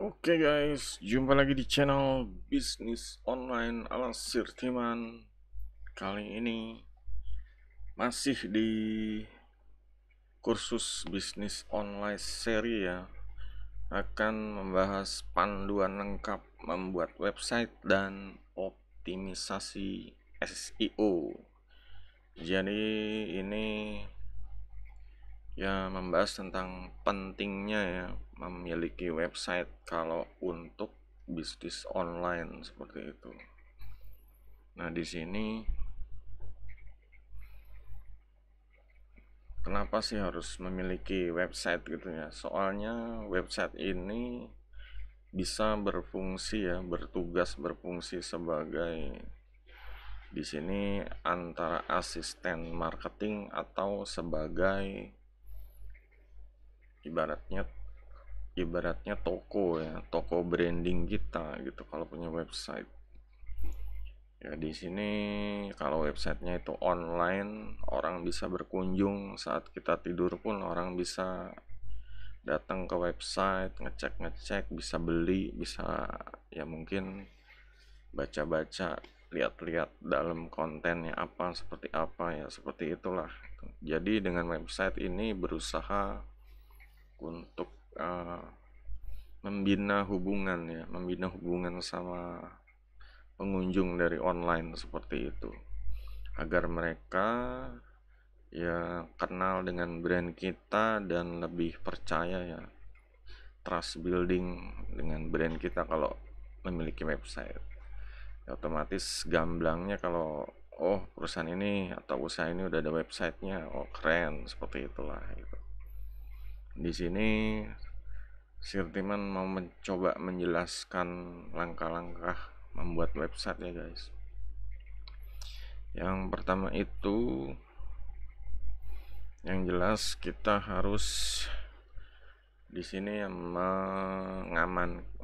Oke guys, jumpa lagi di channel bisnis online ala Sirtiman. Kali ini masih di kursus bisnis online seri ya. Akan membahas panduan lengkap membuat website dan optimisasi SEO. Jadi ini ya membahas tentang pentingnya ya memiliki website kalau untuk bisnis online seperti itu. Nah, di sini kenapa sih harus memiliki website gitu ya? Soalnya website ini bisa berfungsi ya, berfungsi sebagai di sini antara asisten marketing atau sebagai ibaratnya ibaratnya toko ya, toko branding kita gitu kalau punya website. Ya di sini kalau websitenya itu online, orang bisa berkunjung saat kita tidur pun orang bisa datang ke website, ngecek-ngecek, bisa beli, bisa ya mungkin baca-baca, lihat-lihat dalam kontennya apa, seperti apa ya, seperti itulah. Jadi dengan website ini berusaha untuk membina hubungan sama pengunjung dari online seperti itu, agar mereka ya kenal dengan brand kita dan lebih percaya ya, trust building dengan brand kita kalau memiliki website. Ya, otomatis gamblangnya kalau oh perusahaan ini atau usaha ini udah ada websitenya, oh keren, seperti itulah gitu. Di sini Sirtiman mau mencoba menjelaskan langkah-langkah membuat website ya guys. Yang pertama itu, yang jelas kita harus di sini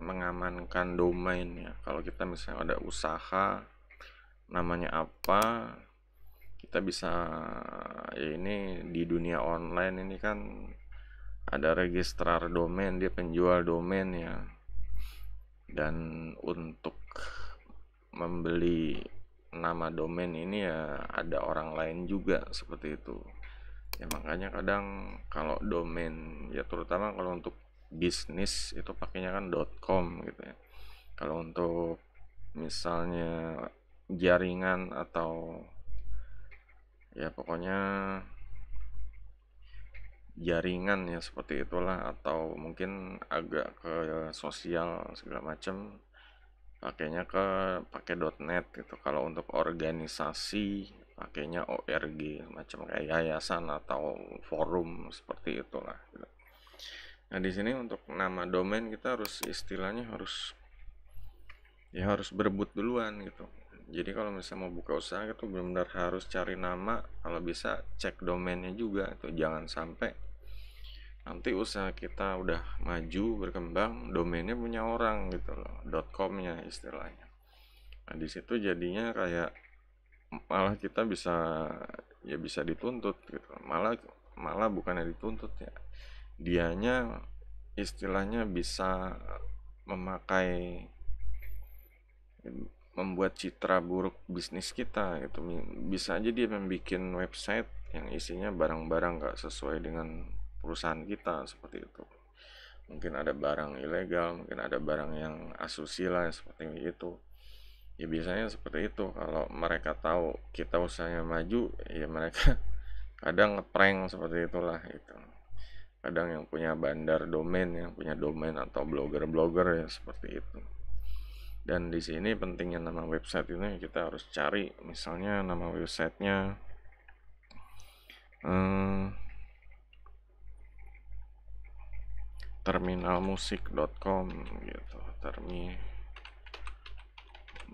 mengamankan domain ya. Kalau kita misalnya ada usaha namanya apa, kita bisa ya ini di dunia online ini kan ada registrar domain, dia penjual domain ya. Dan untuk membeli nama domain ini ya ada orang lain juga seperti itu. Ya makanya kadang kalau domain ya terutama kalau untuk bisnis itu pakainya kan .com gitu ya. Kalau untuk misalnya jaringan atau ya pokoknya jaringan ya seperti itulah, atau mungkin agak ke sosial segala macam pakainya pakai .net gitu. Kalau untuk organisasi pakainya org, macam kayak yayasan atau forum seperti itulah gitu. Nah di sini untuk nama domain kita harus istilahnya harus berebut duluan gitu. Jadi kalau misalnya mau buka usaha itu benar-benar harus cari nama, kalau bisa cek domainnya juga itu, jangan sampai nanti usaha kita udah maju berkembang domainnya punya orang gitu loh, .com-nya istilahnya. Nah di situ jadinya kayak malah kita bisa dituntut gitu, malah malah bukannya dituntut ya, dianya istilahnya bisa memakai, membuat citra buruk bisnis kita gitu. Bisa aja dia membuat website yang isinya barang-barang gak sesuai dengan perusahaan kita seperti itu. Mungkin ada barang ilegal, mungkin ada barang yang asusila seperti itu. Ya biasanya seperti itu. Kalau mereka tahu kita usahanya maju, ya mereka kadang ngeprank seperti itulah itu. Kadang yang punya bandar domain, yang punya domain atau blogger-blogger ya seperti itu. Dan di sini pentingnya nama website ini, kita harus cari misalnya nama websitenya terminalmusik.com gitu.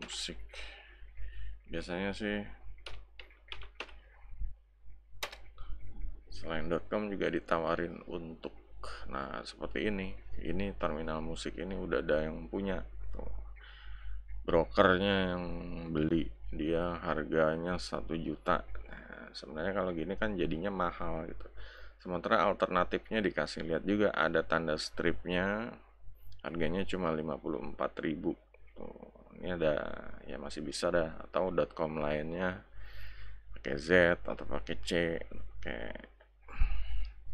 Musik biasanya sih selain .com juga ditawarin untuk, nah seperti ini terminal musik ini udah ada yang punya tuh, brokernya yang beli, dia harganya 1 juta. Nah, sebenarnya kalau gini kan jadinya mahal gitu. Sementara alternatifnya dikasih lihat juga, ada tanda stripnya, harganya cuma 54.000. Tuh, ini ada ya masih bisa dah, atau .com lainnya pakai Z atau pakai C, pakai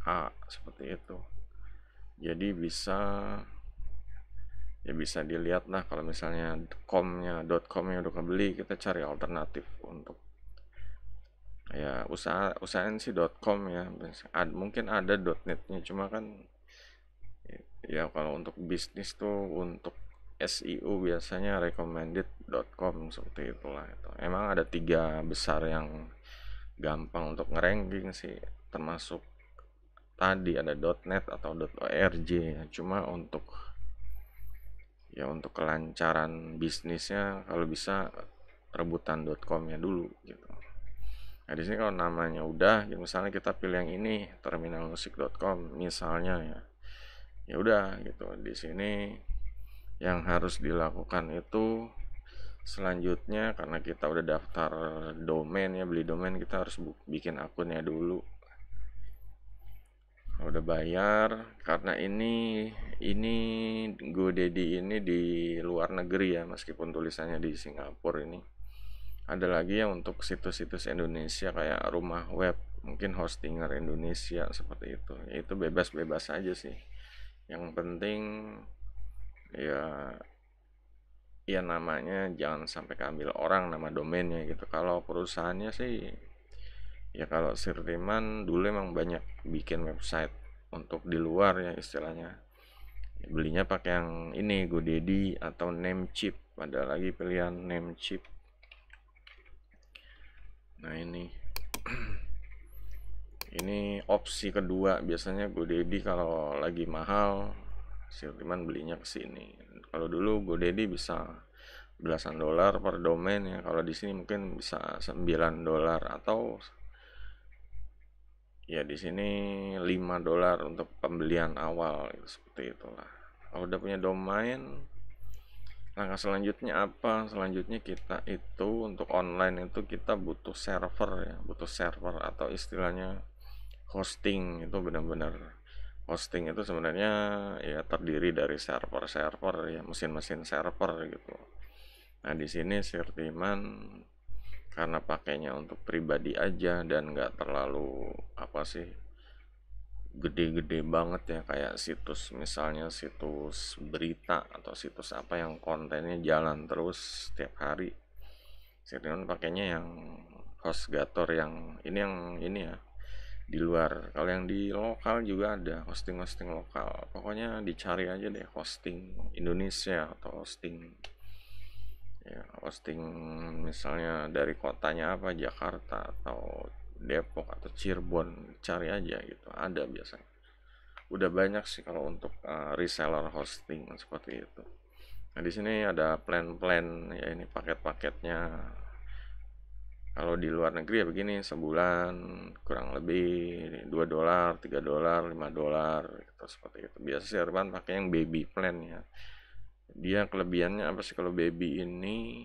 A, seperti itu. Jadi bisa ya bisa dilihat lah, kalau misalnya .com-nya udah kebeli, kita cari alternatif untuk ya usahain sih .com ya. Mungkin ada .net-nya, cuma kan ya kalau untuk bisnis tuh, untuk SEO biasanya recommended .com, seperti itulah. Itu emang ada 3 besar yang gampang untuk ngeranking sih, termasuk tadi ada .net atau .org ya. Cuma untuk kelancaran bisnisnya, kalau bisa rebutan .com-nya dulu gitu. Nah, di sini kalau namanya udah, ya misalnya kita pilih yang ini, terminalmusik.com misalnya ya. Ya udah gitu. Di sini yang harus dilakukan itu selanjutnya, karena kita udah daftar domain ya, beli domain, kita harus bikin akunnya dulu. Udah bayar, karena ini GoDaddy ini di luar negeri ya, meskipun tulisannya di Singapura ini. Ada lagi yang untuk situs-situs Indonesia kayak rumah web, mungkin hostinger Indonesia, seperti itu. Ya, itu bebas-bebas aja sih. Yang penting ya namanya jangan sampai keambil orang, nama domainnya gitu. Kalau perusahaannya sih ya, kalau Sirtiman dulu emang banyak bikin website untuk di luar ya istilahnya. Belinya pakai yang ini, GoDaddy atau Namecheap. Ada lagi pilihan Namecheap. Nah, ini opsi kedua. Biasanya GoDaddy kalau lagi mahal, Sirtiman belinya ke sini. Kalau dulu GoDaddy bisa belasan dolar per domain ya. Kalau di sini mungkin bisa $9, atau ya di sini $5 untuk pembelian awal gitu, seperti itulah. Kalau udah punya domain, langkah selanjutnya apa? Selanjutnya kita itu untuk online itu kita butuh server ya, atau istilahnya hosting. Itu benar-benar hosting itu sebenarnya ya terdiri dari server ya, mesin-mesin server gitu. Nah, di sini Sirtiman karena pakainya untuk pribadi aja dan nggak terlalu apa sih, gede-gede banget ya, kayak situs, misalnya situs berita atau situs apa yang kontennya jalan terus setiap hari. Sirtiman pakainya yang HostGator, yang ini ya, di luar. Kalau yang di lokal juga ada hosting lokal, pokoknya dicari aja deh hosting Indonesia atau hosting misalnya dari kotanya apa, Jakarta atau Depok atau Cirebon, cari aja gitu, ada biasanya. Udah banyak sih kalau untuk reseller hosting seperti itu. Nah, di sini ada plan-plan ya, ini paket-paketnya. Kalau di luar negeri ya begini, sebulan kurang lebih $2, $3, $5 gitu, seperti itu. Biasa sih Urban pakai yang baby plan ya. Dia kelebihannya apa sih kalau baby ini?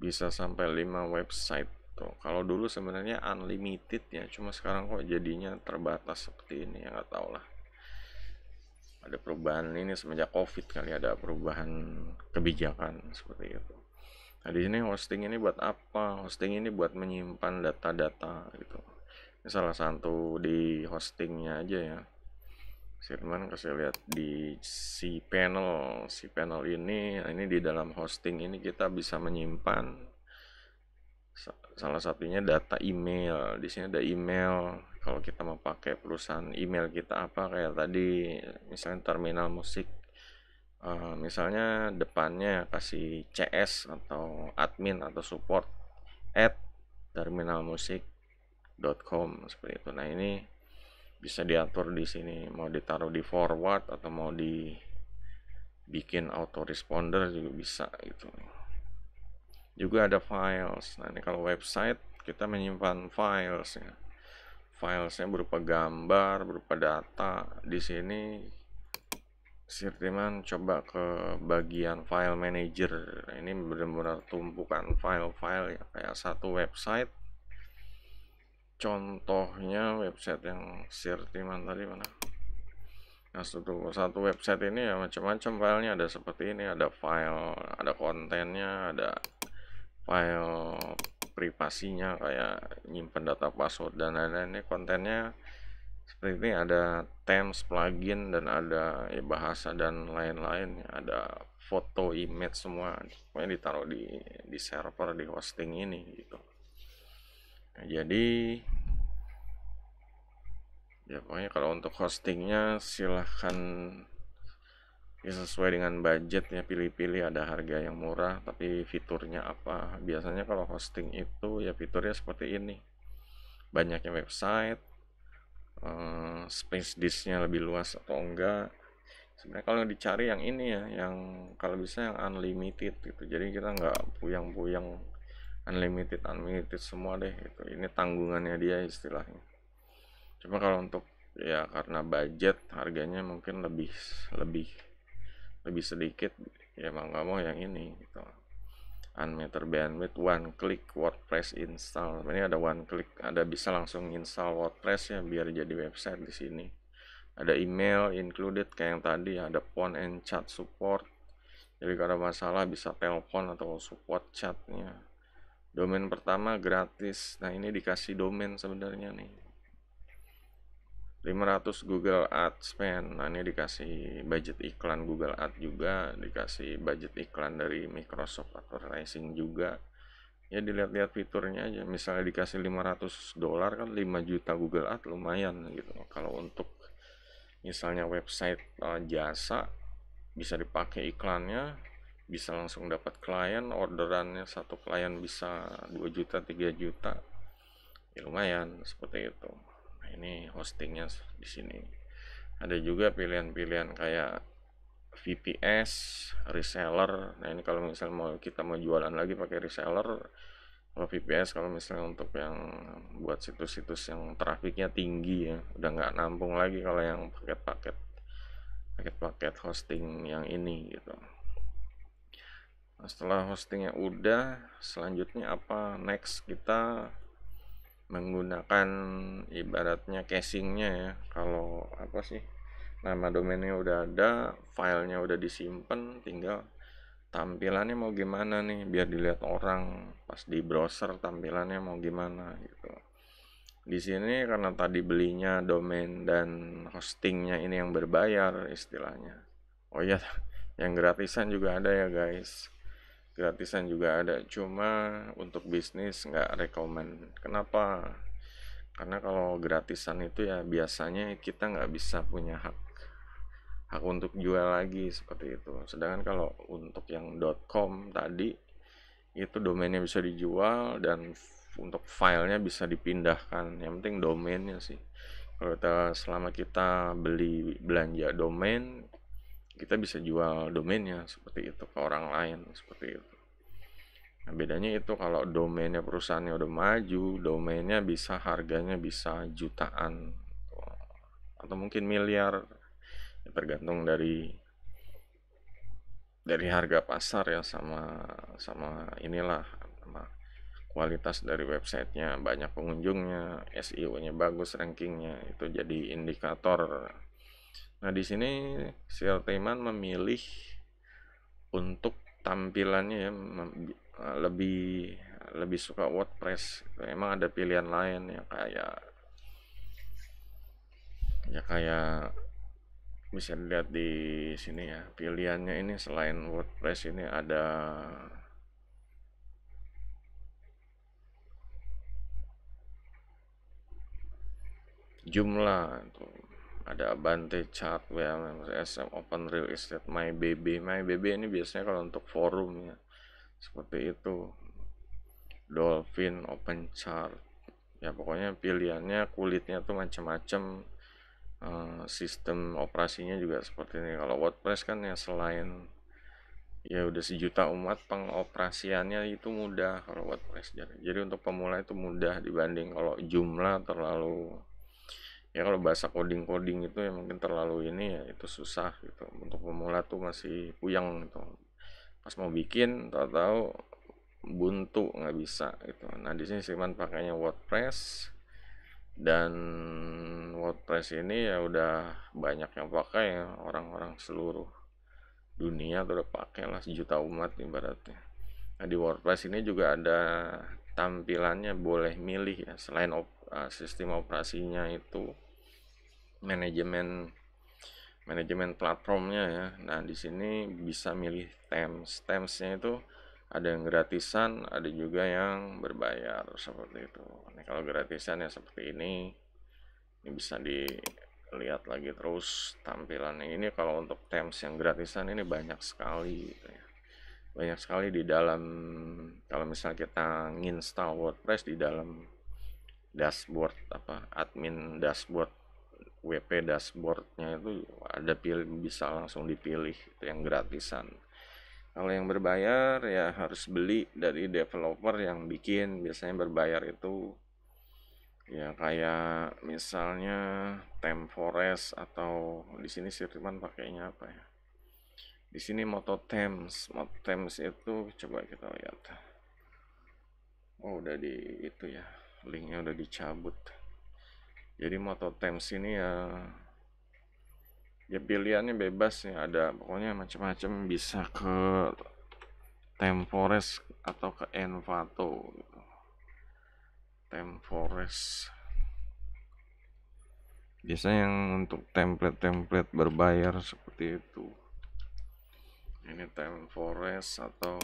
Bisa sampai 5 website tuh. Kalau dulu sebenarnya unlimited ya, cuma sekarang kok jadinya terbatas seperti ini ya, nggak tau lah. Ada perubahan ini semenjak COVID kali, ada perubahan kebijakan seperti itu. Nah, di sini hosting ini buat apa? Hosting ini buat menyimpan data-data gitu. Ini salah satu di hostingnya aja ya. Sirman kasih lihat di cPanel ini di dalam hosting ini kita bisa menyimpan salah satunya data email. Di sini ada email. Kalau kita mau pakai perusahaan email kita apa, kayak tadi misalnya terminal musik, misalnya depannya kasih CS atau admin atau support @terminalmusik.com, seperti itu. Nah, ini bisa diatur di sini, mau ditaruh di forward atau mau dibikin autoresponder juga bisa gitu. Juga ada files. Nah, ini kalau website kita menyimpan files ya. Filesnya berupa gambar, berupa data. Di sini Sirtiman coba ke bagian file manager. Ini benar-benar tumpukan file-file ya, kayak satu website. Contohnya website yang Sirtiman tadi mana? Nah, satu website ini ya macam-macam filenya, ada seperti ini, ada file, ada kontennya, ada file privasinya kayak nyimpen data password dan lain-lain. Ini kontennya seperti ini, ada themes, plugin, dan ada ya, bahasa dan lain-lain, ada foto, image, semua pokoknya ditaruh di server, di hosting ini gitu. Nah, jadi ya pokoknya kalau untuk hostingnya silahkan ya sesuai dengan budget ya, pilih-pilih, ada harga yang murah tapi fiturnya apa. Biasanya kalau hosting itu ya fiturnya seperti ini, banyaknya website, space disknya lebih luas atau enggak. Sebenarnya kalau dicari yang ini ya, yang kalau bisa yang unlimited gitu, jadi kita nggak puyang-puyang, unlimited unlimited semua deh gitu, ini tanggungannya dia istilahnya. Cuma kalau untuk ya karena budget harganya mungkin lebih lebih lebih sedikit, ya mau nggak mau yang ini gitu, unmeter bandwidth, one click WordPress install. Ini ada one click, ada bisa langsung install WordPress ya biar jadi website di sini. Ada email included kayak yang tadi, ada phone and chat support, jadi kalau ada masalah bisa telepon atau support chatnya. Domain pertama gratis. Nah, ini dikasih domain sebenarnya nih, 500 Google Adspend. Nah, ini dikasih budget iklan Google Ad juga, dikasih budget iklan dari Microsoft Advertising juga. Ya dilihat-lihat fiturnya aja, misalnya dikasih $500 kan 5 juta Google Ad, lumayan gitu. Kalau untuk misalnya website jasa, bisa dipakai iklannya, bisa langsung dapat klien, orderannya satu klien bisa 2 juta 3 juta, ya lumayan seperti itu. Nah, ini hostingnya di sini. Ada juga pilihan-pilihan kayak VPS, reseller. Nah, ini kalau misalnya kita mau jualan lagi pakai reseller. Kalau VPS kalau misalnya untuk yang buat situs-situs yang trafiknya tinggi ya, udah nggak nampung lagi kalau yang paket hosting yang ini gitu. Nah, setelah hostingnya udah, selanjutnya apa? Next kita menggunakan ibaratnya casingnya ya. Kalau apa sih, nama domainnya udah ada, filenya udah disimpan, tinggal tampilannya mau gimana nih biar dilihat orang pas di browser, tampilannya mau gimana gitu. Di sini karena tadi belinya domain dan hostingnya ini yang berbayar istilahnya. Oh iya, yang gratisan juga ada ya guys. Gratisan juga ada, cuma untuk bisnis nggak rekomend. Kenapa? Karena kalau gratisan itu ya biasanya kita nggak bisa punya hak untuk jual lagi seperti itu. Sedangkan kalau untuk yang .com tadi itu domainnya bisa dijual dan untuk filenya bisa dipindahkan. Yang penting domainnya sih. Kalau selama kita beli belanja domain, kita bisa jual domainnya seperti itu ke orang lain seperti itu. Nah, bedanya itu kalau domainnya perusahaannya udah maju, domainnya bisa harganya bisa jutaan atau mungkin miliar, ya tergantung dari harga pasar ya, sama inilah, sama kualitas dari websitenya, banyak pengunjungnya, SEO-nya bagus, rankingnya itu jadi indikator. Nah, di sini si Taiman memilih untuk tampilannya ya, lebih lebih suka WordPress. Emang ada pilihan lain ya kayak bisa dilihat di sini ya, pilihannya ini selain WordPress ini ada Joomla, itu ada Abante, Chartwell, SM, Open Real Estate, MyBB ini biasanya kalau untuk forum ya seperti itu. Dolphin, Open Chart, ya pokoknya pilihannya kulitnya tuh macam-macam. Sistem operasinya juga seperti ini. Kalau WordPress kan ya selain ya udah sejuta umat, pengoperasiannya itu mudah kalau WordPress. Jadi untuk pemula itu mudah dibanding kalau jumlah terlalu, ya kalau bahasa coding itu ya mungkin terlalu ini ya, itu susah gitu. Untuk pemula tuh masih puyeng gitu. Pas mau bikin tahu-tahu buntu nggak bisa gitu. Nah, di sini Siman pakainya WordPress. Dan WordPress ini ya udah banyak yang pakai ya, orang-orang seluruh dunia tuh udah pakai lah, sejuta umat ibaratnya. Nah, di WordPress ini juga ada tampilannya, boleh milih ya, selain sistem operasinya itu manajemen manajemen platformnya ya. Nah, di sini bisa milih themes. Themesnya itu ada yang gratisan, ada juga yang berbayar seperti itu. Nah, kalau gratisan ya seperti ini. Ini bisa dilihat lagi terus tampilannya. Ini kalau untuk themes yang gratisan ini banyak sekali gitu ya. Banyak sekali di dalam, kalau misalnya kita nginstal WordPress di dalam dashboard apa admin dashboard, WP dashboardnya itu ada pilih, bisa langsung dipilih itu yang gratisan. Kalau yang berbayar ya harus beli dari developer yang bikin, biasanya berbayar itu ya kayak misalnya Temforest, atau di sini Sirtiman pakainya apa ya? Di sini Moto Thames. Moto Thames itu coba kita lihat. Oh, udah di itu ya. Linknya udah dicabut. Jadi Moto Thames ini ya pilihannya bebas ya, ada pokoknya macam-macam, bisa ke Temforest atau ke Envato gitu. Temforest biasanya yang untuk template-template berbayar seperti itu. Ini Temforest, atau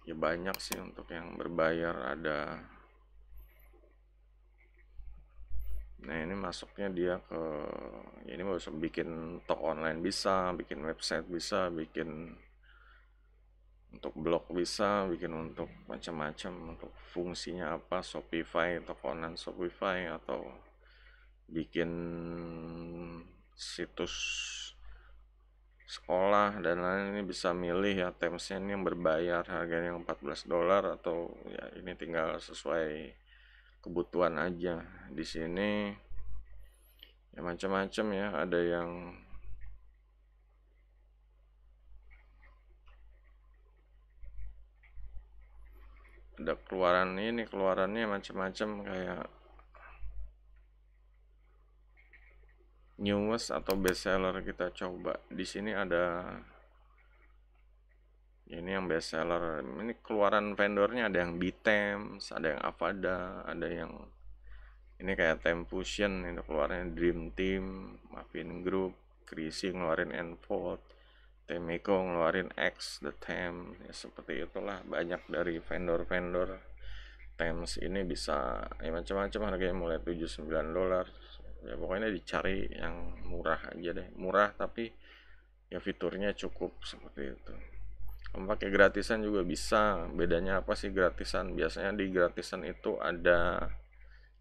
ya banyak sih untuk yang berbayar ada. Nah, ini masuknya dia ke ya, ini bisa bikin toko online, bisa bikin website, bisa bikin untuk blog, bisa bikin untuk macam-macam, untuk fungsinya apa, Shopify, toko online Shopify, atau bikin situs sekolah dan lain. Ini bisa milih ya themesnya, ini yang berbayar harganya yang $14, atau ya ini tinggal sesuai kebutuhan aja. Di sini ya macam-macam ya, ada yang ada keluarannya macam-macam, kayak newest atau bestseller. Kita coba di sini ada ini yang bestseller. Ini keluaran vendornya ada yang Bitems, ada yang Avada, ada yang ini kayak Temfusion, ini keluarannya Dream Team, Muffin Group, Krisi ngeluarin Enfold, Temiko ngeluarin X The Tem, ya seperti itulah. Banyak dari vendor-vendor Tems ini bisa ya macam-macam, harganya mulai $79. Ya pokoknya dicari yang murah aja deh, murah tapi ya fiturnya cukup seperti itu. Kamu pakai gratisan juga bisa. Bedanya apa sih gratisan? Biasanya di gratisan itu ada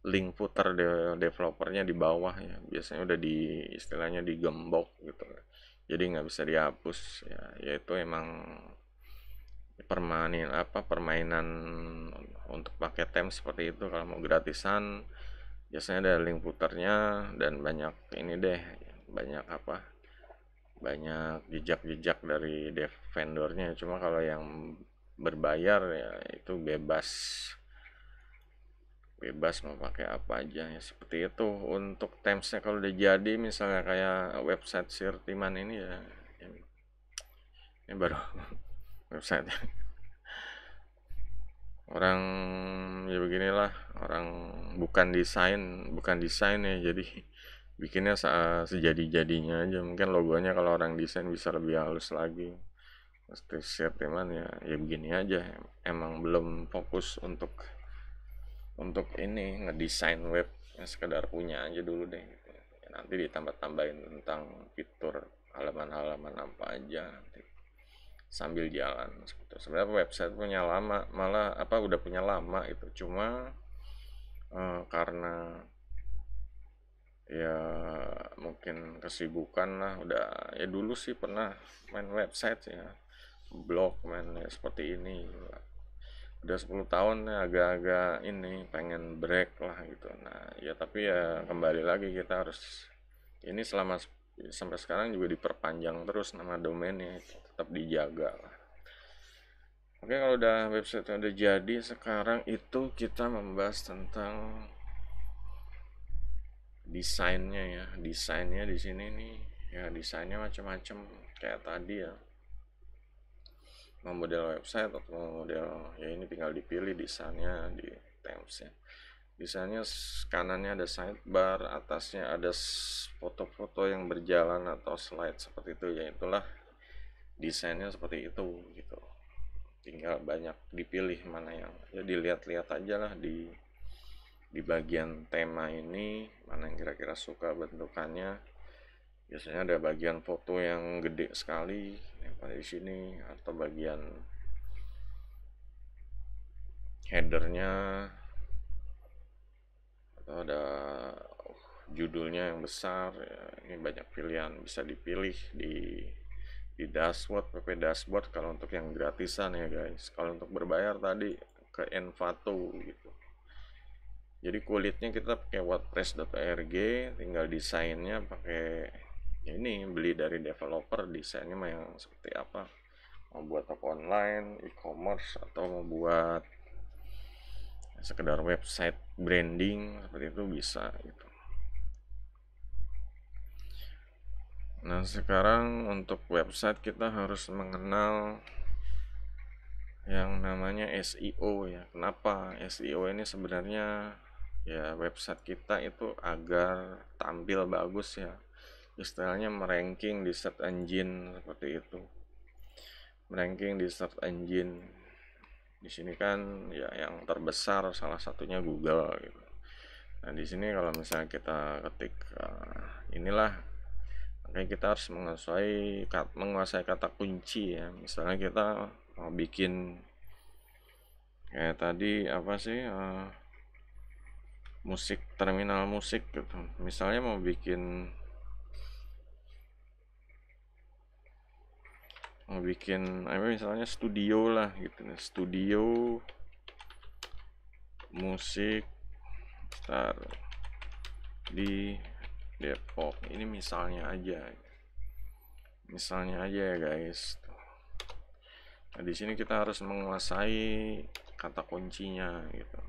link footer developernya di bawah ya. Biasanya udah di istilahnya digembok gitu. Jadi nggak bisa dihapus ya. Yaitu emang permainan untuk pakai tem seperti itu. Kalau mau gratisan biasanya ada link footernya, dan banyak ini deh, banyak banyak jejak-jejak dari dev vendornya. Cuma kalau yang berbayar ya itu bebas mau pakai apa aja ya seperti itu. Untuk temsnya kalau udah jadi, misalnya kayak website Sirtiman ini ya, ini baru website orang ya beginilah, orang bukan desain ya, jadi bikinnya sejadi-jadinya aja. Mungkin logonya kalau orang desain bisa lebih halus lagi. Pasti Sirtiman ya begini aja, emang belum fokus untuk ini ngedesain web, yang sekedar punya aja dulu deh gitu. Ya, nanti ditambah-tambahin tentang fitur halaman-halaman apa aja nanti sambil jalan seperti. Sebenarnya website punya lama, malah udah punya lama itu, cuma karena ya mungkin kesibukan lah. Udah ya dulu sih pernah main website ya, blog, main ya seperti ini. Udah 10 tahun ya, agak-agak ini pengen break lah gitu. Nah ya tapi ya kembali lagi, kita harus ini sampai sekarang juga diperpanjang terus nama domainnya, tetap dijaga lah. Oke, kalau udah website udah jadi, sekarang itu kita membahas tentang desainnya di sini nih ya, desainnya macam-macam kayak tadi ya, mau model website atau mau model ya, ini tinggal dipilih desainnya di Themes ya. Desainnya kanannya ada sidebar, atasnya ada foto-foto yang berjalan atau slide seperti itu ya, itulah desainnya seperti itu gitu. Tinggal banyak dipilih mana yang ya, dilihat-lihat aja lah di bagian tema ini mana yang kira-kira suka bentukannya. Biasanya ada bagian foto yang gede sekali yang pada di sini, atau bagian headernya, atau ada judulnya yang besar ya. Ini banyak pilihan, bisa dipilih di dashboard, PP dashboard kalau untuk yang gratisan ya guys. Kalau untuk berbayar tadi ke Envato gitu. Jadi kulitnya kita pakai wordpress.org, tinggal desainnya pakai ya ini, beli dari developer, desainnya mah yang seperti apa, mau buat toko online, e-commerce, atau mau buat sekedar website branding seperti itu bisa gitu. Nah sekarang untuk website kita harus mengenal yang namanya SEO ya. Kenapa SEO ini sebenarnya ya, website kita itu agar tampil bagus ya, istilahnya meranking di search engine seperti itu. Meranking di search engine di sini kan ya yang terbesar salah satunya Google gitu. Nah di sini kalau misalnya kita ketik inilah, makanya kita harus menguasai kata kunci ya. Misalnya kita mau bikin kayak tadi apa sih, musik, terminal musik gitu. Misalnya mau bikin misalnya studio lah gitu, studio musik star di Depok, ini misalnya aja ya guys. Nah di sini kita harus menguasai kata kuncinya gitu.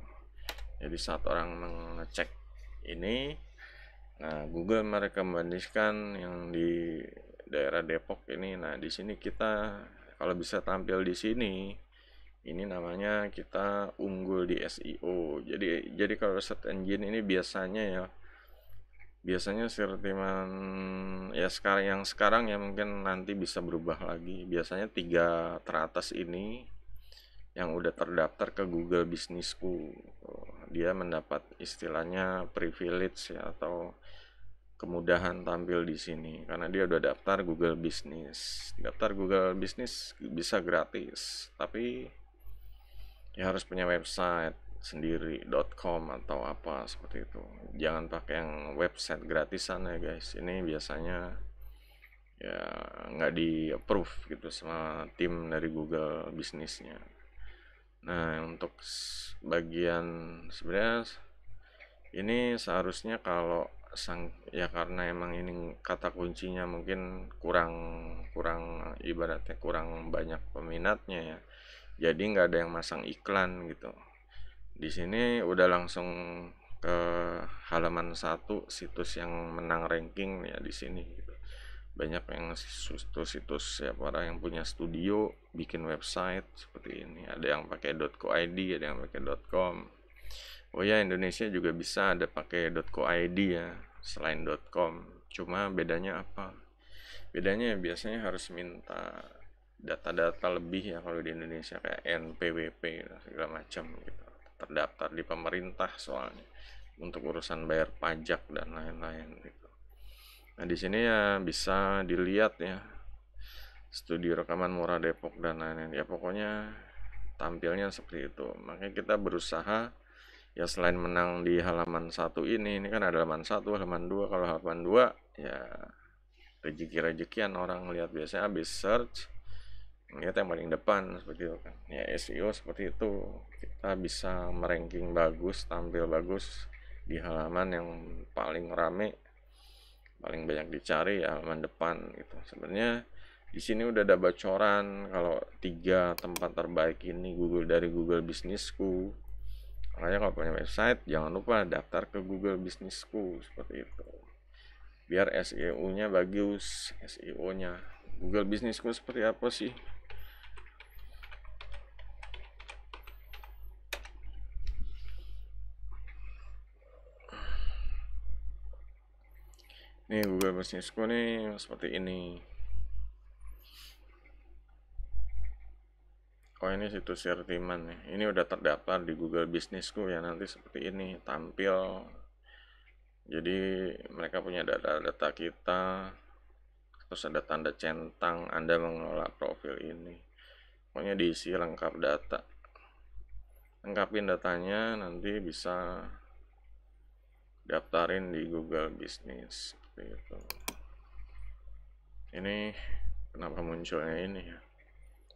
Jadi saat orang mengecek ini, nah Google merekomendasikan yang di daerah Depok ini. Nah di sini kita kalau bisa tampil di sini, ini namanya kita unggul di SEO. Jadi kalau search engine ini biasanya Sirtiman ya, sekarang ya, mungkin nanti bisa berubah lagi. Biasanya 3 teratas ini yang udah terdaftar ke Google Bisnisku, dia mendapat istilahnya privilege ya, atau kemudahan tampil di sini karena dia udah daftar Google Bisnis. Daftar Google Bisnis bisa gratis, tapi ya harus punya website sendiri .com atau apa seperti itu. Jangan pakai yang website gratisan ya guys. Ini biasanya ya nggak di approve gitu sama tim dari Google bisnisnya. Nah untuk bagian sebenarnya ini seharusnya kalau ya karena emang ini kata kuncinya mungkin kurang kurang ibaratnya kurang banyak peminatnya ya, jadi nggak ada yang masang iklan gitu. Di sini udah langsung ke halaman 1 situs yang menang ranking ya di sini gitu. Banyak yang situs-situs ya, para yang punya studio bikin website seperti ini. Ada yang pakai .co.id, ada yang pakai .com. Oh ya, Indonesia juga bisa ada pakai .co.id ya, selain .com. Cuma bedanya apa? Bedanya biasanya harus minta data-data lebih ya kalau di Indonesia, kayak NPWP segala macam gitu. Terdaftar di pemerintah soalnya untuk urusan bayar pajak dan lain-lain gitu. Nah di sini ya bisa dilihat ya, studio rekaman murah Depok dan lain-lain ya, pokoknya tampilnya seperti itu. Makanya kita berusaha ya, selain menang di halaman 1 ini kan ada halaman 1, halaman 2. Kalau halaman 2 ya rezeki-rezekian, orang lihat biasanya habis search lihat yang paling depan seperti itu kan. Ya SEO seperti itu, kita bisa meranking bagus, tampil bagus di halaman yang paling rame, paling banyak dicari ya, halaman depan gitu. Sebenarnya di sini udah ada bocoran kalau 3 tempat terbaik ini dari Google Bisnisku. Makanya kalau punya website jangan lupa daftar ke Google Bisnisku seperti itu. Biar SEO-nya bagus, SEO-nya. Google Bisnisku seperti apa sih? Nih Google Bisnisku nih seperti ini. Oh ini situs Sirtiman nih. Ini udah terdaftar di Google Bisnisku ya, nanti seperti ini tampil. Jadi mereka punya data-data kita, terus ada tanda centang Anda mengelola profil ini. Pokoknya diisi lengkap data. Lengkapin datanya, nanti bisa daftarin di Google Bisnis seperti itu. Ini kenapa munculnya ini ya?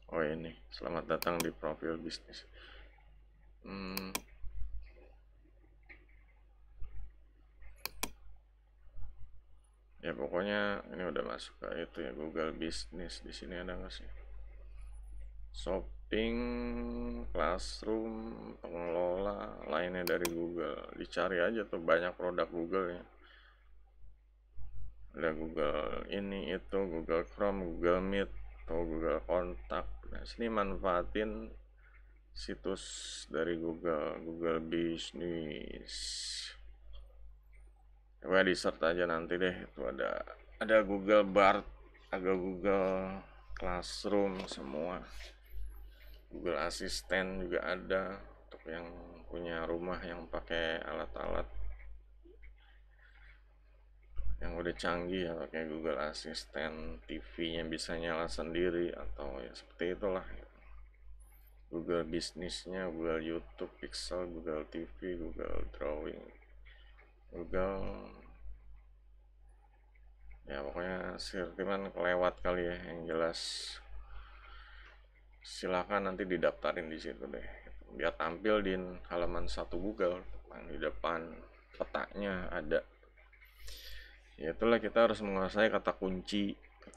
Oh ini, selamat datang di profil bisnis. Ya pokoknya ini udah masuk ke itu ya, Google Bisnis. Di sini ada nggak sih? Shopping, Classroom, pengelola lainnya dari Google. Dicari aja tuh banyak produk Google ya. Ada Google ini itu, Google Chrome, Google Meet, atau Google Kontak. Nah sini manfaatin situs dari Google Bisnis. Coba di search aja nanti deh, itu ada Google Bard, ada Google Classroom semua. Google Assistant juga ada untuk yang punya rumah yang pakai alat-alat yang udah canggih ya, pakai Google Assistant, TV-nya bisa nyala sendiri atau ya seperti itulah. Google bisnisnya, Google YouTube, Pixel, Google TV, Google Drawing, Google ya pokoknya Sirtiman kelewat kali ya, yang jelas silakan nanti didaftarin di situ deh, biar tampil di halaman satu Google di depan petaknya ada. Ya itulah, kita harus menguasai kata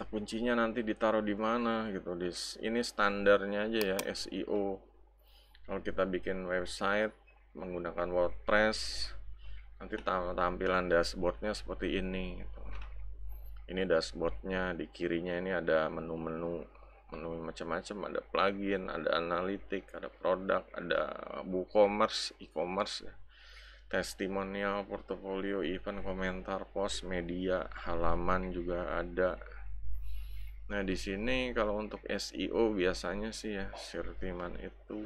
kuncinya nanti ditaruh di mana gitu. Ini standarnya aja ya SEO. Kalau kita bikin website menggunakan WordPress, nanti tampilan dashboardnya seperti ini gitu. Ini dashboardnya, di kirinya ini ada menu macam-macam, ada plugin, ada analitik, ada produk, ada WooCommerce, e-commerce ya, testimonial, portofolio, event, komentar, post, media, halaman juga ada. Nah di sini kalau untuk SEO biasanya sih ya Sirtiman itu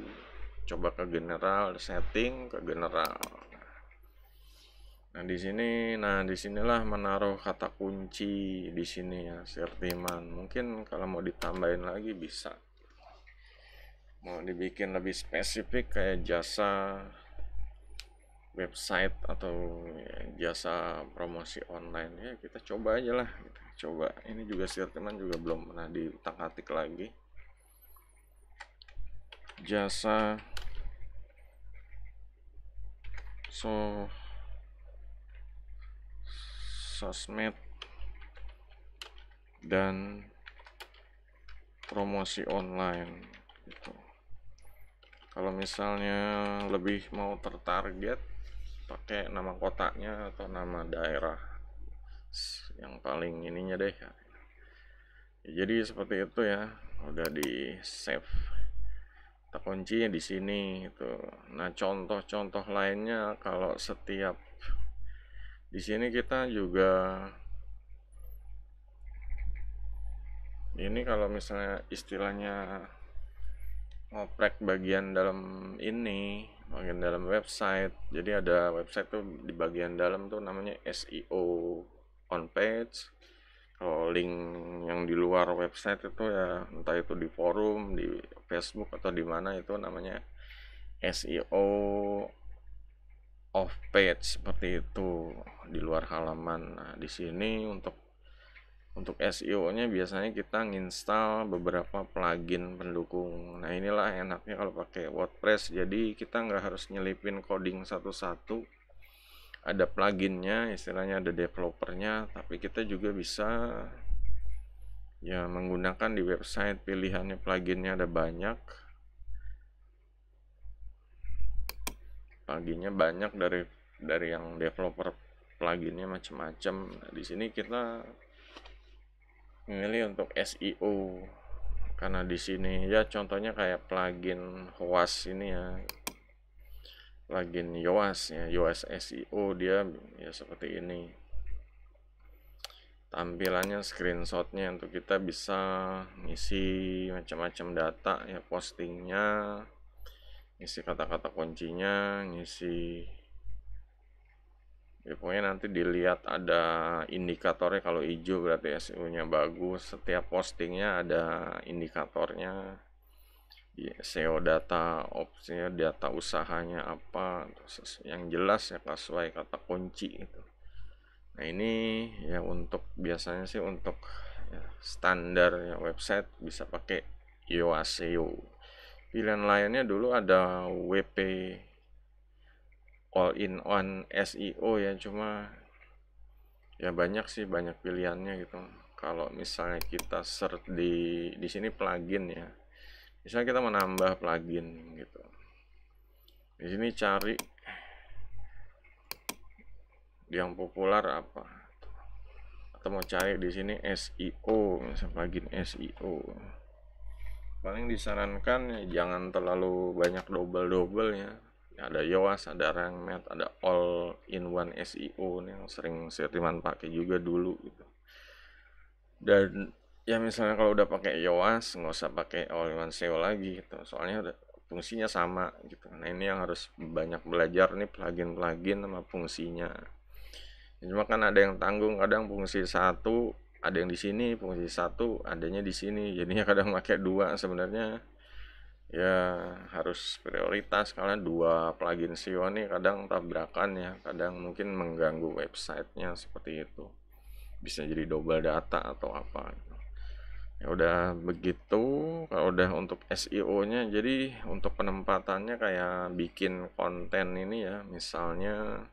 coba ke general, setting ke general. Nah disinilah menaruh kata kunci di sini ya Sirtiman. Mungkin kalau mau ditambahin lagi bisa, mau dibikin lebih spesifik kayak jasa website atau ya, jasa promosi online ya, kita coba aja lah gitu. Coba ini juga Sirtiman juga belum pernah diutak-atik lagi. Jasa sosmed dan promosi online gitu. Kalau misalnya lebih mau tertarget, pakai nama kotanya atau nama daerah yang paling ininya deh ya. Jadi seperti itu ya, udah di save kata kuncinya di sini itu. Nah contoh-contoh lainnya, kalau setiap di sini kita juga ini kalau misalnya istilahnya ngoprek bagian dalam ini, bagian dalam website. Jadi ada website tuh di bagian dalam tuh namanya SEO on page. Kalau link yang di luar website itu ya entah itu di forum, di Facebook atau di mana, itu namanya SEO off page seperti itu, di luar halaman. Nah, di sini untuk SEO-nya biasanya kita nginstal beberapa plugin pendukung. Nah inilah enaknya kalau pakai WordPress, jadi kita nggak harus nyelipin coding satu-satu. Ada pluginnya, istilahnya ada developernya, tapi kita juga bisa ya menggunakan di website, pilihannya pluginnya ada banyak. pluginnya banyak dari yang developer pluginnya macam-macam. Nah, di sini kita memilih untuk SEO karena di sini ya contohnya kayak plugin Yoast ini ya, plugin Yoast ya, Yoast SEO dia ya seperti ini tampilannya, screenshotnya untuk kita bisa ngisi macam-macam data ya, postingnya, ngisi kata-kata kuncinya, ngisi ya pokoknya nanti dilihat ada indikatornya. Kalau hijau berarti SEO nya bagus, setiap postingnya ada indikatornya ya, SEO data opsinya, data usahanya apa yang jelas ya, sesuai kata kunci gitu. Nah ini ya untuk biasanya sih untuk ya, standar ya, website bisa pakai Yoast SEO. Pilihan lainnya dulu ada WP All in One SEO ya, cuma ya banyak sih, banyak pilihannya gitu. Kalau misalnya kita search di sini plugin ya, misalnya kita menambah plugin gitu, di sini cari yang populer apa, atau mau cari di sini SEO, misalnya plugin SEO, paling disarankan ya jangan terlalu banyak double ya. Ada Yoast, ada Rankmath, ada All in One SEO nih yang sering Sirtiman pakai juga dulu gitu. Dan ya misalnya kalau udah pakai Yoast nggak usah pakai All in One SEO lagi gitu, soalnya udah fungsinya sama gitu. Nah ini yang harus banyak belajar nih, plugin sama fungsinya. Cuma kan ada yang tanggung, kadang fungsi satu ada yang di sini, fungsi satu adanya di sini, jadinya kadang pakai dua. Sebenarnya ya harus prioritas karena dua plugin SEO ini kadang tabrakan ya, kadang mungkin mengganggu websitenya seperti itu, bisa jadi double data atau apa gitu. Ya udah begitu. Kalau udah untuk SEO-nya, jadi untuk penempatannya kayak bikin konten ini ya, misalnya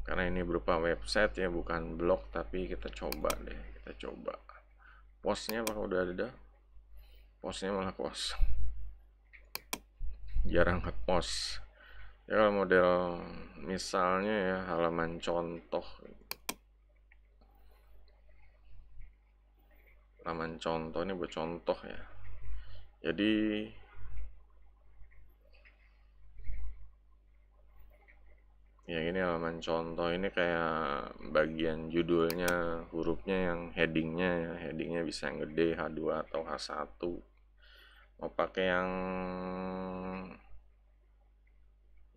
karena ini berupa website ya bukan blog, tapi kita coba postnya apakah udah ada. Postnya malah kosong, jarang ngepost ya. Kalau model misalnya ya halaman contoh ini buat contoh ya, jadi ya ini halaman contoh ini kayak bagian judulnya, hurufnya yang headingnya ya, headingnya bisa yang gede H2 atau H1. Mau pakai yang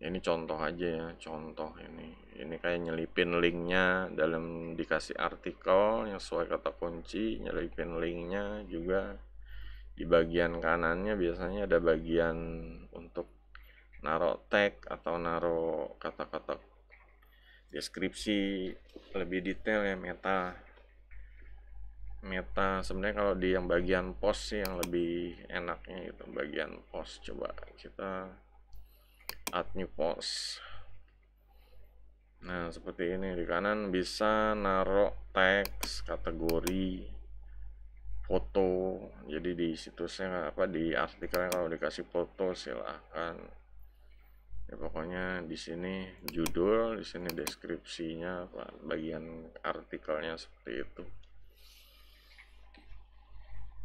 ya ini contoh aja ya, contoh ini kayak nyelipin linknya dalam dikasih artikel yang sesuai kata kunci, nyelipin linknya juga. Di bagian kanannya biasanya ada bagian untuk naruh tag atau naruh kata-kata deskripsi lebih detail ya, meta sebenarnya. Kalau di yang bagian post sih yang lebih enaknya itu bagian post. Coba kita add new post. Nah seperti ini, di kanan bisa naruh teks, kategori, foto. Jadi di situsnya apa, di artikelnya kalau dikasih foto silahkan ya, pokoknya di sini judul, di sini deskripsinya apa, bagian artikelnya seperti itu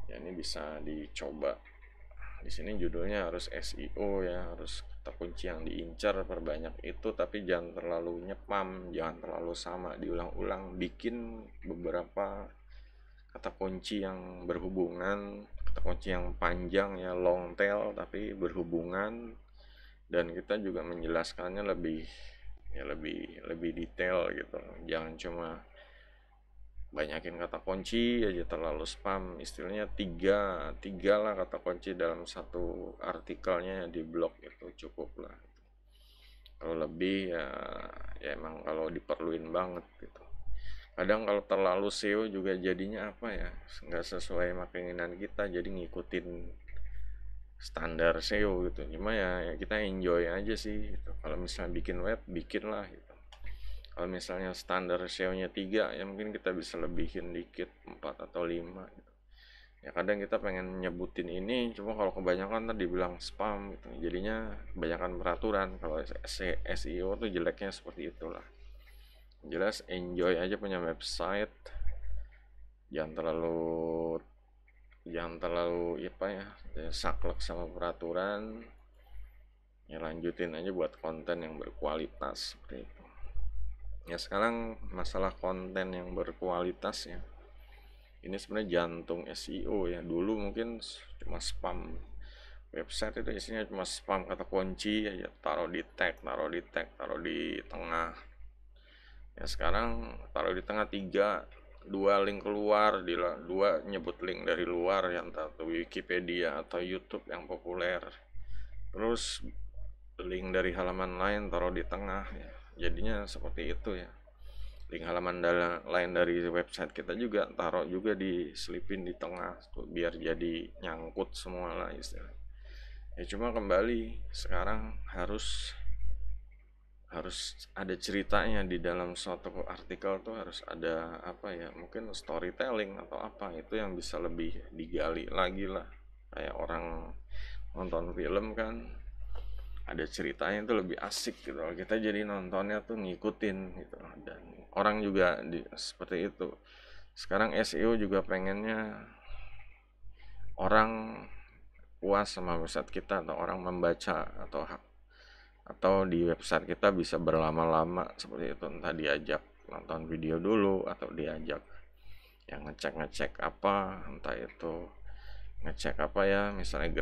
ya. Ini bisa dicoba. Di sini judulnya harus SEO ya, harus kata kunci yang diincar perbanyak itu, tapi jangan terlalu nyepam, jangan terlalu sama diulang-ulang. Bikin beberapa kata kunci yang berhubungan, kata kunci yang panjang ya, long tail tapi berhubungan, dan kita juga menjelaskannya lebih ya, lebih detail gitu. Jangan cuma banyakin kata kunci aja, terlalu spam. Istilahnya tiga lah kata kunci dalam satu artikelnya di blog itu cukup lah. Kalau lebih ya emang kalau diperluin banget gitu. Kadang kalau terlalu SEO juga jadinya apa ya, nggak sesuai keinginan kita, jadi ngikutin standar SEO gitu. Cuma ya kita enjoy aja sih gitu. Kalau misalnya bikin web, bikin lah gitu. Kalau misalnya standar SEO nya 3 ya mungkin kita bisa lebihin dikit 4 atau 5 gitu. Ya kadang kita pengen nyebutin ini, cuma kalau kebanyakan tadi bilang spam gitu, jadinya kebanyakan peraturan. Kalau SEO tuh jeleknya seperti itulah. Jelas enjoy aja punya website, jangan terlalu apa ya, saklek sama peraturan. Ya lanjutin aja buat konten yang berkualitas seperti itu. Ya sekarang masalah konten yang berkualitas ya, ini sebenarnya jantung SEO ya. Dulu mungkin cuma spam, website itu isinya cuma spam kata kunci aja, taruh di tag, taruh di tengah. Ya sekarang taruh di tengah tiga, dua link keluar, dua nyebut link dari luar, yang satu Wikipedia atau YouTube yang populer, terus link dari halaman lain taruh di tengah ya. Jadinya seperti itu ya. Link halaman lain dari website kita juga taruh juga, diselipin di tengah tuh, biar jadi nyangkut semua lah istilahnya. Ya cuma kembali sekarang harus ada ceritanya di dalam suatu artikel tuh, harus ada apa ya, mungkin storytelling atau apa, itu yang bisa lebih digali lagi lah. Kayak orang nonton film kan, ada ceritanya itu lebih asik gitu, kita jadi nontonnya tuh ngikutin gitu. Dan orang juga seperti itu. Sekarang SEO juga pengennya orang puas sama website kita, atau orang membaca, atau di website kita bisa berlama-lama seperti itu. Entah diajak nonton video dulu, atau diajak yang ngecek apa, entah itu ngecek apa ya, misalnya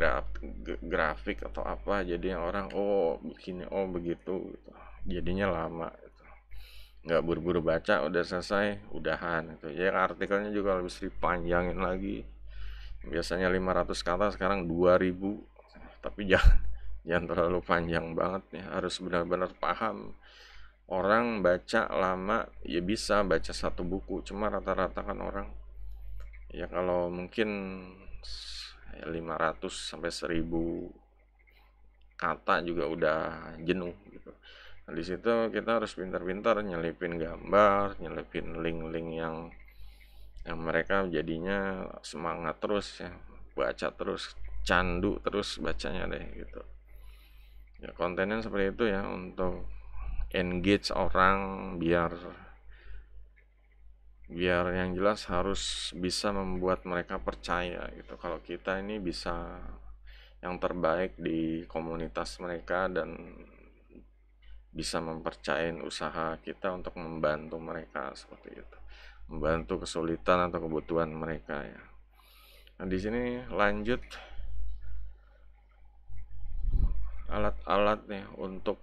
grafik atau apa, jadinya orang oh begini, oh begitu gitu. Jadinya lama gitu. Nggak buru-buru baca, udah selesai, udahan gitu. Ya artikelnya juga lebih dipanjangin lagi. Biasanya 500 kata sekarang 2000. Tapi jangan terlalu panjang banget ya, harus benar-benar paham. Orang baca lama ya bisa baca satu buku, cuma rata-rata kan orang ya kalau mungkin 500 sampai 1000 kata juga udah jenuh gitu. Nah, di situ kita harus pintar-pintar nyelipin gambar, nyelipin link-link yang mereka jadinya semangat terus ya, baca terus, candu terus bacanya deh gitu. Ya kontennya seperti itu ya, untuk engage orang, biar yang jelas harus bisa membuat mereka percaya gitu kalau kita ini bisa yang terbaik di komunitas mereka, dan bisa mempercayain usaha kita untuk membantu mereka seperti itu, membantu kesulitan atau kebutuhan mereka ya. Nah di sini lanjut alat-alat nih untuk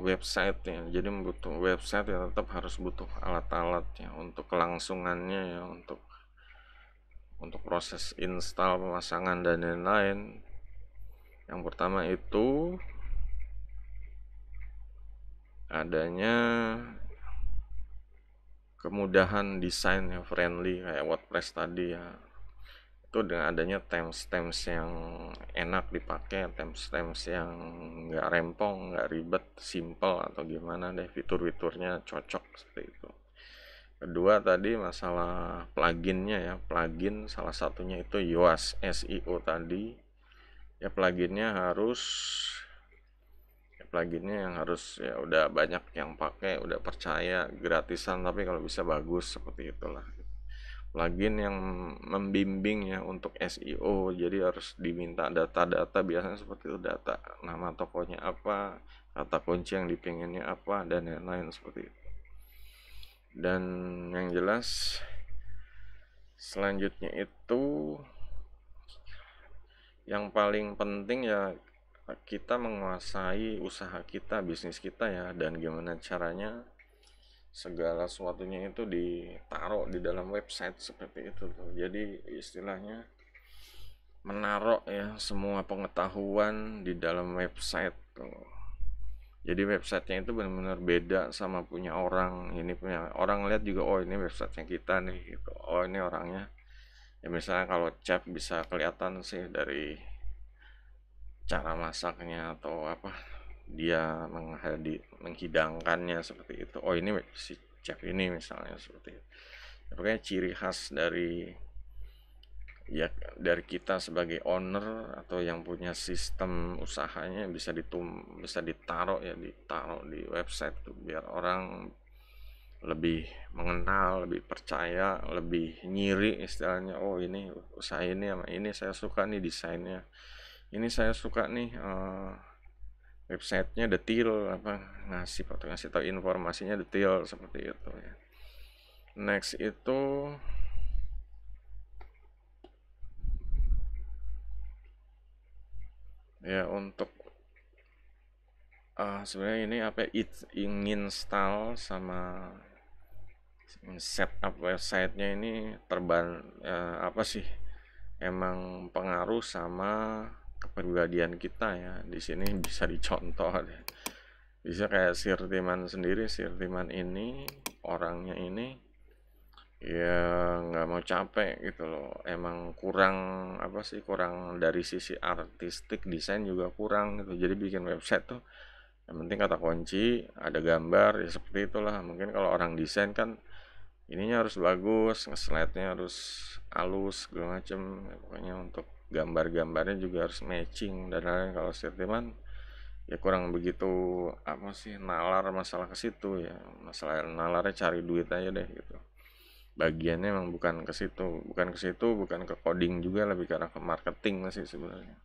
website ya. Jadi butuh website ya, tetap harus butuh alat-alat ya untuk kelangsungannya ya, untuk proses install, pemasangan dan lain-lain. Yang pertama itu adanya kemudahan desain yang friendly kayak WordPress tadi ya. Itu dengan adanya themes yang enak dipakai, themes yang nggak rempong, nggak ribet, simple atau gimana deh, fitur-fiturnya cocok seperti itu. Kedua tadi masalah pluginnya ya, plugin salah satunya itu Yoast SEO tadi ya. Pluginnya yang harus ya udah banyak yang pakai, udah percaya, gratisan tapi kalau bisa bagus seperti itulah. Plugin yang membimbing ya untuk SEO, jadi harus diminta data-data, biasanya seperti itu, data nama tokonya apa, kata kunci yang dipinginnya apa, dan lain-lain seperti itu. Dan yang jelas selanjutnya itu yang paling penting ya, kita menguasai usaha kita, bisnis kita ya, dan gimana caranya segala sesuatunya itu ditaruh di dalam website seperti itu tuh. Jadi istilahnya menaruh ya semua pengetahuan di dalam website tuh. Jadi websitenya itu benar-benar beda sama punya orang. Ini punya orang lihat juga, oh ini websitenya kita nih gitu. Oh ini orangnya. Ya misalnya kalau chef bisa kelihatan sih dari cara masaknya atau apa, dia menghidangkannya seperti itu. Oh ini si cek ini misalnya seperti itu. Pokoknya ciri khas dari ya dari kita sebagai owner atau yang punya sistem usahanya bisa ditaruh di website tuh biar orang lebih mengenal, lebih percaya, lebih nyiri istilahnya. Oh ini usaha ini sama ini saya suka nih desainnya. Ini saya suka nih websitenya detail apa ngasih tahu informasinya detail seperti itu ya. Next itu ya untuk sebenarnya ini apa ingin install sama setup websitenya ini apa sih emang pengaruh sama kepribadian kita ya. Di sini bisa dicontoh deh. Bisa kayak Sirtiman sendiri, Sirtiman ini orangnya ini ya nggak mau capek gitu loh. Emang kurang apa sih kurang dari sisi artistik desain juga kurang gitu. Jadi bikin website tuh yang penting kata kunci ada gambar ya seperti itulah. Mungkin kalau orang desain kan ininya harus bagus, slide-nya harus halus segala macem ya, pokoknya untuk gambar-gambarnya juga harus matching dan lain-lain. Kalau Sirtiman ya kurang begitu apa sih nalar masalah ke situ ya, masalah nalarnya cari duit aja deh gitu. Bagiannya emang bukan ke coding juga, lebih ke arah ke marketing sih sebenarnya.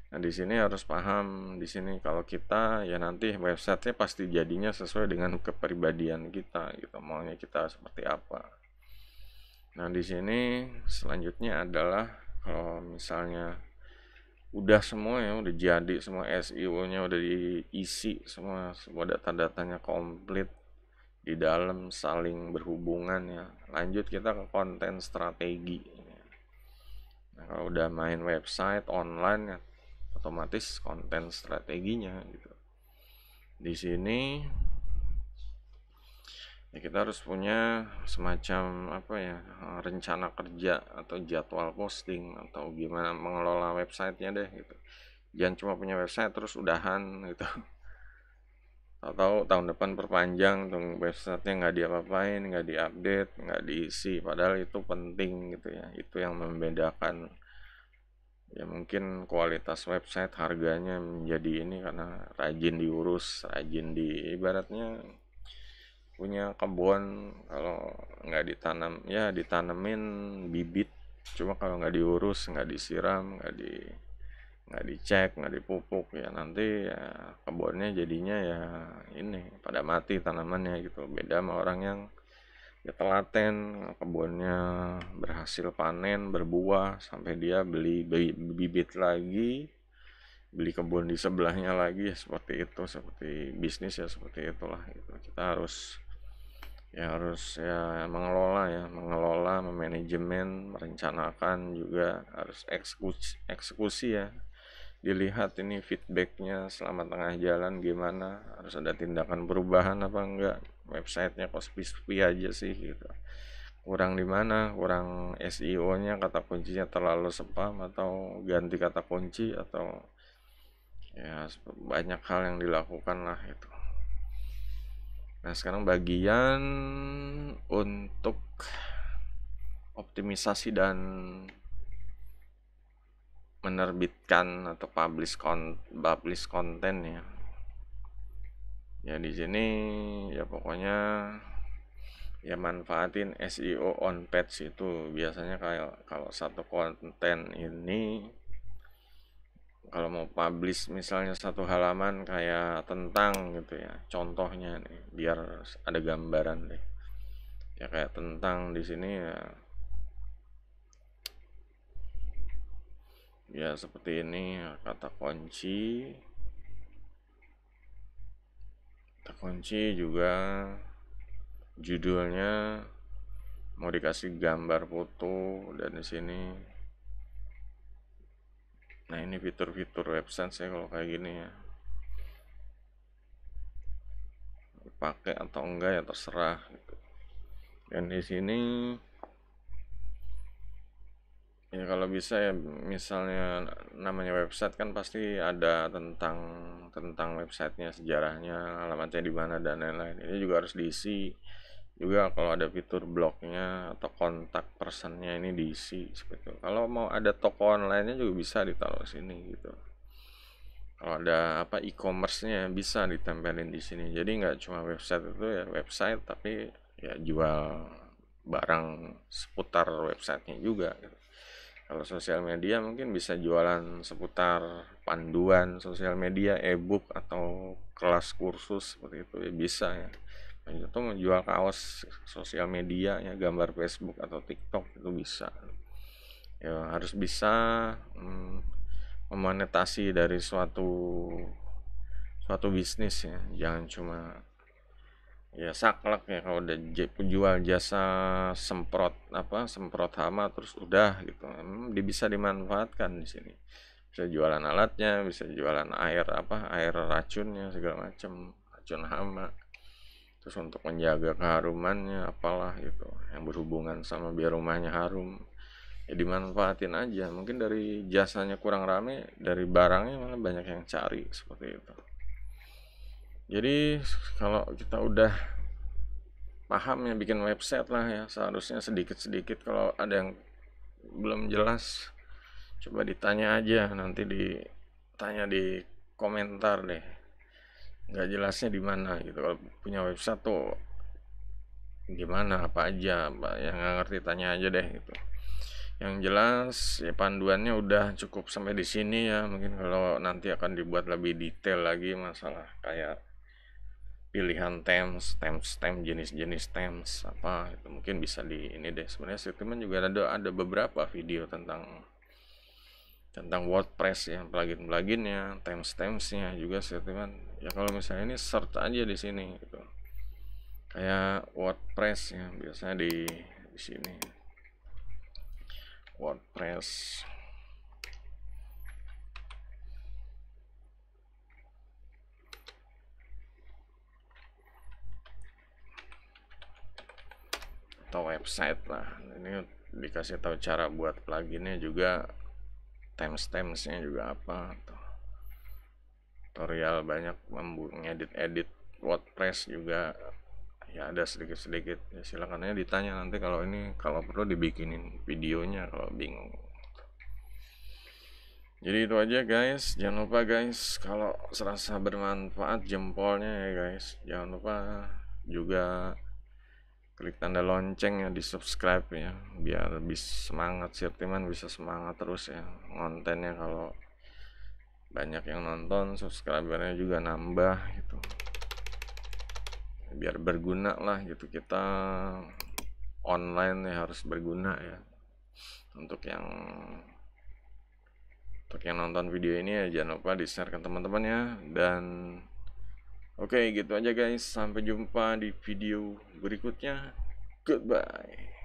Nah di sini harus paham di sini kalau kita ya nanti websitenya pasti jadinya sesuai dengan kepribadian kita gitu, maunya kita seperti apa. Nah di sini selanjutnya adalah kalau misalnya udah semua ya udah jadi semua SEO-nya udah diisi semua data-datanya komplit di dalam saling berhubungan ya. Lanjut kita ke konten strategi. Nah, kalau udah main website online ya otomatis konten strateginya gitu. Di sini ya kita harus punya semacam apa ya rencana kerja atau jadwal posting atau gimana mengelola websitenya deh gitu. Jangan cuma punya website terus udahan gitu. Atau tahun depan perpanjang tuh websitenya nggak diapa-apain, nggak diupdate, nggak diisi, padahal itu penting gitu ya. Itu yang membedakan ya mungkin kualitas website harganya menjadi ini karena rajin diurus, rajin di ibaratnya punya kebun kalau nggak ditanam ya ditanemin bibit, cuma kalau nggak diurus, nggak disiram, nggak dicek, nggak dipupuk ya nanti ya kebunnya jadinya ya ini pada mati tanamannya gitu. Beda sama orang yang ya telaten kebunnya berhasil panen berbuah sampai dia beli bibit lagi, beli kebun di sebelahnya lagi ya seperti itu, seperti bisnis ya seperti itulah gitu. Kita harus ya mengelola memanajemen merencanakan juga harus eksekusi ya, dilihat ini feedbacknya selama tengah jalan gimana, harus ada tindakan perubahan apa enggak, websitenya kok sepi-sepi aja sih gitu, kurang di mana, kurang SEO-nya kata kuncinya terlalu spam atau ganti kata kunci atau ya banyak hal yang dilakukan lah itu. Nah sekarang bagian untuk optimisasi dan menerbitkan atau publish konten ya. Ya di sini ya pokoknya ya manfaatin SEO on page itu biasanya kayak kalau satu konten ini kalau mau publish misalnya satu halaman kayak tentang gitu ya contohnya nih biar ada gambaran deh ya kayak tentang di sini ya seperti ini kata kunci juga judulnya mau dikasih gambar foto dan di sini. Nah ini fitur-fitur website saya kalau kayak gini ya pakai atau enggak ya terserah gitu. Dan di sini ya kalau bisa ya misalnya namanya website kan pasti ada tentang websitenya, sejarahnya, alamatnya di mana dan lain-lain. Ini juga harus diisi juga kalau ada fitur blognya atau kontak personnya ini diisi seperti itu. Kalau mau ada toko online-nya juga bisa ditaruh sini gitu. Kalau ada apa e-commerce-nya bisa ditempelin di sini. Jadi nggak cuma website itu ya website, tapi ya jual barang seputar websitenya juga gitu. Kalau sosial media mungkin bisa jualan seputar panduan sosial media, e-book atau kelas kursus seperti itu ya bisa ya. Itu menjual kaos sosial media ya, gambar Facebook atau TikTok itu bisa. Ya harus bisa memonetasi dari suatu bisnis ya. Jangan cuma ya saklek ya kalau udah jual jasa semprot hama terus udah gitu. Dia bisa dimanfaatkan di sini. Bisa jualan alatnya, bisa jualan air racunnya segala macam, racun hama. Terus untuk menjaga keharumannya apalah gitu yang berhubungan sama biar rumahnya harum ya dimanfaatin aja. Mungkin dari jasanya kurang rame, dari barangnya malah banyak yang cari seperti itu. Jadi kalau kita udah paham ya bikin website lah ya, seharusnya sedikit-sedikit kalau ada yang belum jelas coba ditanya aja, nanti ditanya di komentar deh nggak jelasnya di mana gitu. Kalau punya website tuh gimana apa aja yang nggak ngerti tanya aja deh gitu. Yang jelas ya panduannya udah cukup sampai di sini ya. Mungkin kalau nanti akan dibuat lebih detail lagi masalah kayak pilihan themes, jenis-jenis themes apa itu mungkin bisa di ini deh. Sebenarnya Sitiman juga ada beberapa video tentang WordPress ya, plugin-pluginnya, themes-themesnya juga Sitiman. Ya kalau misalnya ini search aja di sini gitu. Kayak WordPress ya, biasanya di sini. WordPress atau website lah. Ini dikasih tahu cara buat pluginnya juga, themes-themesnya juga apa tuh. Tutorial banyak ngedit WordPress juga ya ada sedikit-sedikit ya, silakan aja ditanya nanti kalau perlu dibikinin videonya kalau bingung. Jadi itu aja guys, jangan lupa guys kalau serasa bermanfaat jempolnya ya guys, jangan lupa juga klik tanda lonceng ya, di subscribe ya biar bisa semangat Sirtiman bisa semangat terus ya kontennya. Kalau banyak yang nonton subscribernya juga nambah gitu biar berguna lah gitu. Kita online ya harus berguna ya untuk yang nonton video ini ya. Jangan lupa di share ke teman-teman ya. Dan oke gitu aja guys, sampai jumpa di video berikutnya. Goodbye.